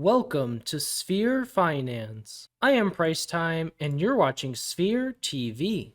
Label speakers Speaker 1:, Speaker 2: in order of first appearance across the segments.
Speaker 1: Welcome to Sphere Finance. I am Price Time, and you're watching Sphere TV.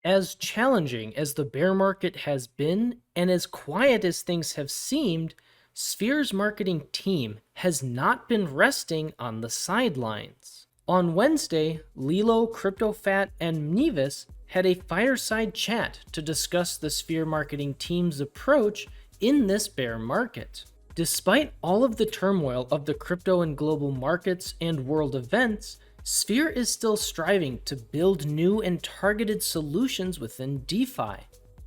Speaker 1: As challenging as the bear market has been, and as quiet as things have seemed, Sphere's marketing team has not been resting on the sidelines. On Wednesday, Lilo, CryptoPhat, and Mnevis had a fireside chat to discuss the Sphere marketing team's approach in this bear market. Despite all of the turmoil of the crypto and global markets and world events, Sphere is still striving to build new and targeted solutions within DeFi.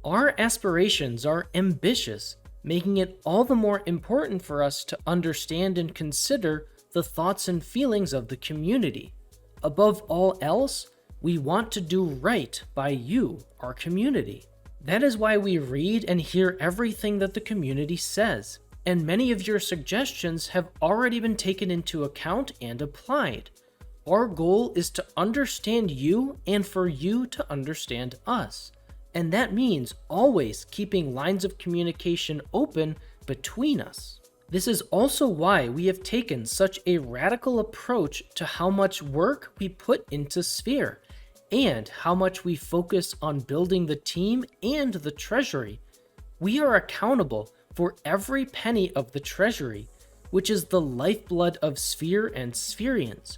Speaker 1: Our aspirations are ambitious, making it all the more important for us to understand and consider the thoughts and feelings of the community. Above all else, we want to do right by you, our community. That is why we read and hear everything that the community says, and many of your suggestions have already been taken into account and applied. Our goal is to understand you and for you to understand us. And that means always keeping lines of communication open between us. This is also why we have taken such a radical approach to how much work we put into Sphere, and how much we focus on building the team and the treasury. We are accountable for every penny of the treasury, which is the lifeblood of Sphere and Spherians.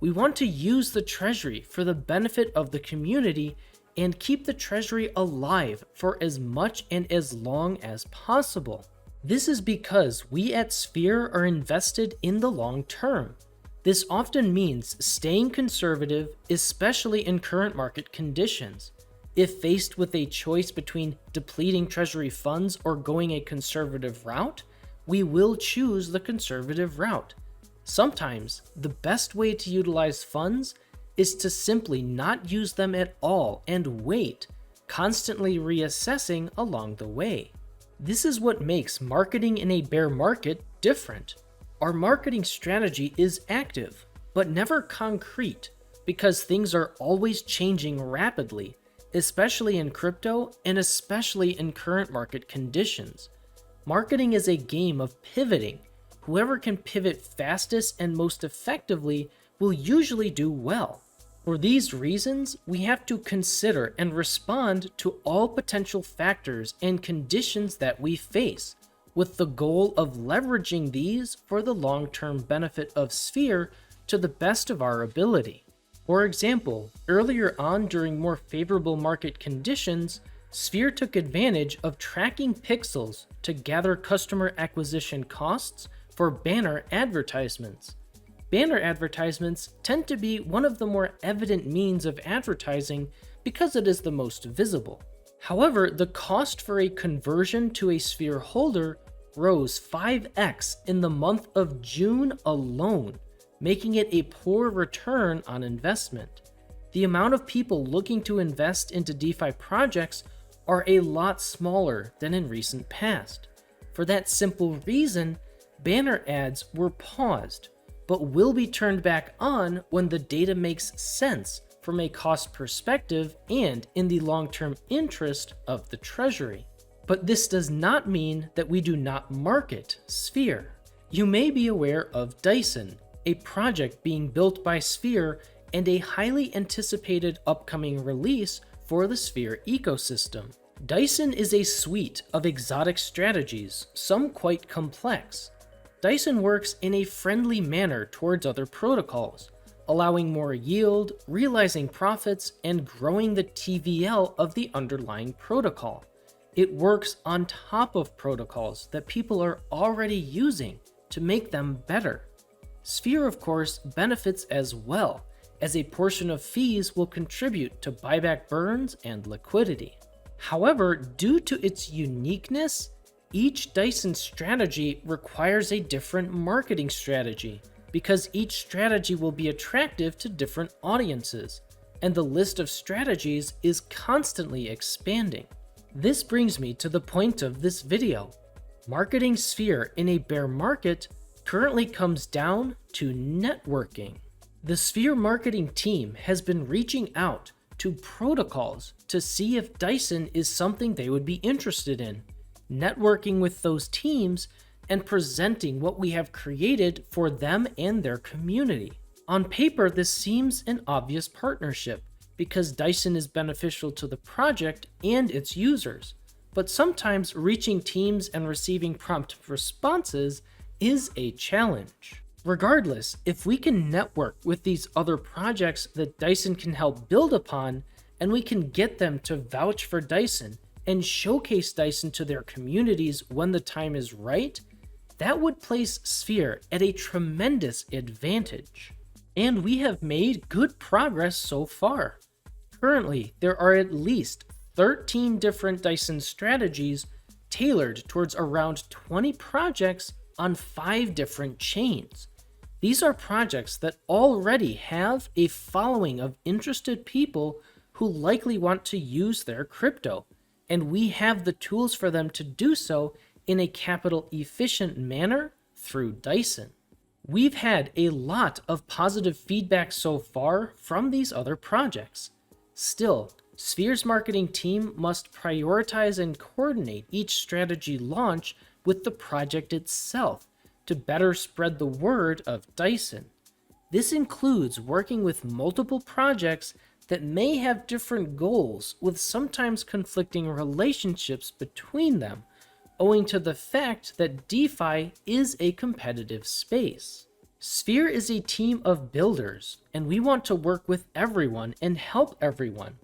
Speaker 1: We want to use the treasury for the benefit of the community and keep the treasury alive for as much and as long as possible. This is because we at Sphere are invested in the long term. This often means staying conservative, especially in current market conditions. If faced with a choice between depleting treasury funds or going a conservative route, we will choose the conservative route. Sometimes, the best way to utilize funds is to simply not use them at all and wait, constantly reassessing along the way. This is what makes marketing in a bear market different. Our marketing strategy is active, but never concrete, because things are always changing rapidly, especially in crypto and especially in current market conditions. Marketing is a game of pivoting. Whoever can pivot fastest and most effectively will usually do well. For these reasons, we have to consider and respond to all potential factors and conditions that we face, with the goal of leveraging these for the long-term benefit of Sphere to the best of our ability. For example, earlier on during more favorable market conditions, Sphere took advantage of tracking pixels to gather customer acquisition costs for banner advertisements. Banner advertisements tend to be one of the more evident means of advertising because it is the most visible. However, the cost for a conversion to a Sphere holder rose 5x in the month of June alone, making it a poor return on investment. The amount of people looking to invest into DeFi projects are a lot smaller than in recent past. For that simple reason, banner ads were paused, but will be turned back on when the data makes sense from a cost perspective and in the long-term interest of the treasury. But this does not mean that we do not market Sphere. You may be aware of Dyson, a project being built by Sphere and a highly anticipated upcoming release for the Sphere ecosystem. Dyson is a suite of exotic strategies, some quite complex. Dyson works in a friendly manner towards other protocols, allowing more yield, realizing profits, and growing the TVL of the underlying protocol. It works on top of protocols that people are already using to make them better. Sphere, of course, benefits as well, as a portion of fees will contribute to buyback burns and liquidity. However, due to its uniqueness, each Dyson strategy requires a different marketing strategy, because each strategy will be attractive to different audiences, and the list of strategies is constantly expanding. This brings me to the point of this video. Marketing Sphere in a bear market currently comes down to networking. The Sphere marketing team has been reaching out to protocols to see if Dyson is something they would be interested in. Networking with those teams and presenting what we have created for them and their community. On paper, this seems an obvious partnership because Dyson is beneficial to the project and its users, but sometimes reaching teams and receiving prompt responses is a challenge. Regardless, if we can network with these other projects that Dyson can help build upon, and we can get them to vouch for Dyson and showcase Dyson to their communities when the time is right, that would place Sphere at a tremendous advantage. And we have made good progress so far. Currently, there are at least 13 different Dyson strategies tailored towards around 20 projects on 5 different chains. These are projects that already have a following of interested people who likely want to use their crypto, and we have the tools for them to do so in a capital efficient manner through Dyson. We've had a lot of positive feedback so far from these other projects. Still, Sphere's marketing team must prioritize and coordinate each strategy launch with the project itself to better spread the word of Dyson. This includes working with multiple projects that may have different goals with sometimes conflicting relationships between them, owing to the fact that DeFi is a competitive space. Sphere is a team of builders, and we want to work with everyone and help everyone.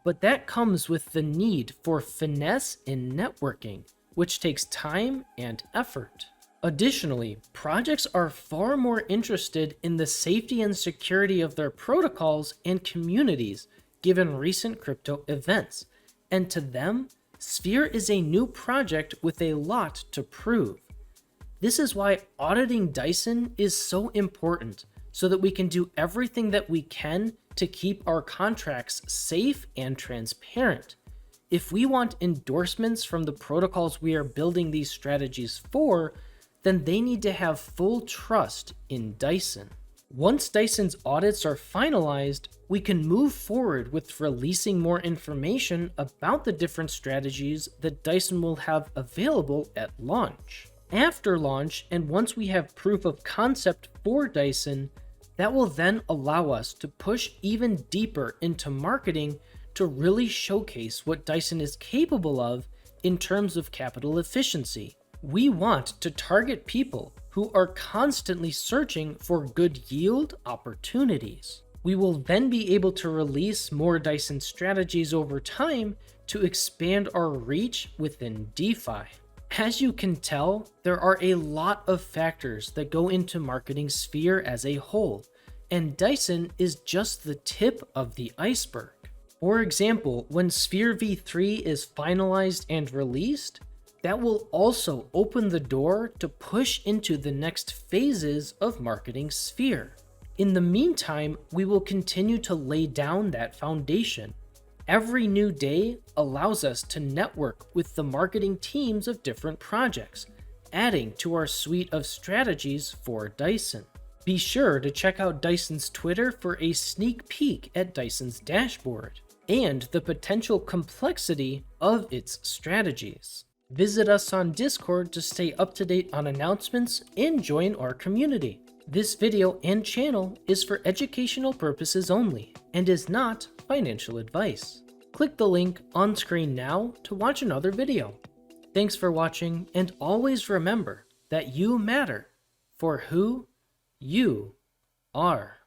Speaker 1: But that comes with the need for finesse in networking, which takes time and effort. Additionally, projects are far more interested in the safety and security of their protocols and communities given recent crypto events, and to them, Sphere is a new project with a lot to prove. This is why auditing Dyson is so important, so that we can do everything that we can to keep our contracts safe and transparent. If we want endorsements from the protocols we are building these strategies for, then they need to have full trust in Dyson. Once Dyson's audits are finalized, we can move forward with releasing more information about the different strategies that Dyson will have available at launch. After launch, and once we have proof of concept for Dyson, that will then allow us to push even deeper into marketing to really showcase what Dyson is capable of in terms of capital efficiency. We want to target people who are constantly searching for good yield opportunities. We will then be able to release more Dyson strategies over time to expand our reach within DeFi. As you can tell, there are a lot of factors that go into marketing Sphere as a whole, and Dyson is just the tip of the iceberg. For example, when Sphere v3 is finalized and released, that will also open the door to push into the next phases of marketing Sphere. In the meantime, we will continue to lay down that foundation. Every new day allows us to network with the marketing teams of different projects, adding to our suite of strategies for Dyson. Be sure to check out Dyson's Twitter for a sneak peek at Dyson's dashboard and the potential complexity of its strategies. Visit us on Discord to stay up to date on announcements and join our community. This video and channel is for educational purposes only and is not financial advice. Click the link on screen now to watch another video. Thanks for watching, and always remember that you matter for who you are.